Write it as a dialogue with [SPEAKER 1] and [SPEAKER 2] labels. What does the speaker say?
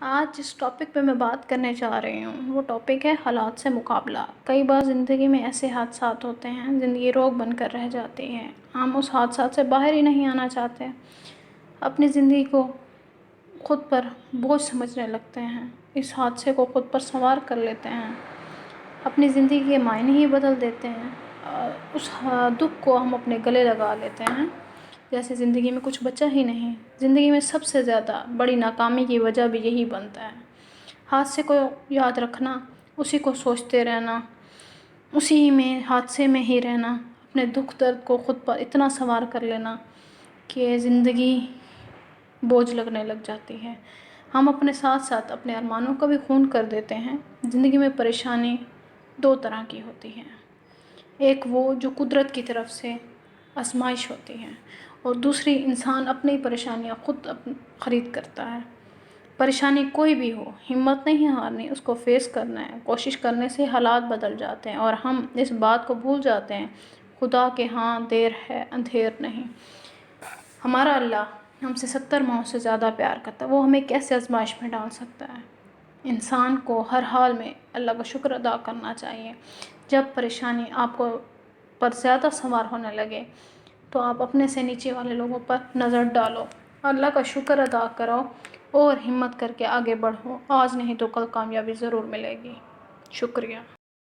[SPEAKER 1] آج جس ٹاپک پہ میں بات کرنے جا رہی ہوں وہ ٹاپک ہے حالات سے مقابلہ۔ کئی بار زندگی میں ایسے حادثات ہوتے ہیں، زندگی روک بن کر رہ جاتی ہے، ہم اس حادثات سے باہر ہی نہیں آنا چاہتے، اپنی زندگی کو خود پر بوجھ سمجھنے لگتے ہیں، اس حادثے کو خود پر سوار کر لیتے ہیں، اپنی زندگی کے معنی ہی بدل دیتے ہیں، اور اس دکھ کو ہم اپنے گلے لگا لیتے ہیں جیسے زندگی میں کچھ بچا ہی نہیں۔ زندگی میں سب سے زیادہ بڑی ناکامی کی وجہ بھی یہی بنتا ہے، حادثے کو یاد رکھنا، اسی کو سوچتے رہنا، اسی میں حادثے میں ہی رہنا، اپنے دکھ درد کو خود پر اتنا سوار کر لینا کہ زندگی بوجھ لگنے لگ جاتی ہے۔ ہم اپنے ساتھ ساتھ اپنے ارمانوں کو بھی خون کر دیتے ہیں۔ زندگی میں پریشانی دو طرح کی ہوتی ہے، ایک وہ جو قدرت کی طرف سے آزمائش ہوتی ہے، اور دوسری انسان اپنی پریشانیاں خود خرید کرتا ہے۔ پریشانی کوئی بھی ہو، ہمت نہیں ہارنی، اس کو فیس کرنا ہے۔ کوشش کرنے سے حالات بدل جاتے ہیں اور ہم اس بات کو بھول جاتے ہیں، خدا کے ہاں دیر ہے اندھیر نہیں۔ ہمارا اللہ ہم سے 70 ماؤں سے زیادہ پیار کرتا ہے، وہ ہمیں کیسے آزمائش میں ڈال سکتا ہے؟ انسان کو ہر حال میں اللہ کا شکر ادا کرنا چاہیے۔ جب پریشانی آپ کو پر زیادہ سوار ہونے لگے تو آپ اپنے سے نیچے والے لوگوں پر نظر ڈالو، اللہ کا شکر ادا کرو اور ہمت کر کے آگے بڑھو۔ آج نہیں تو کل کامیابی ضرور ملے گی۔ شکریہ۔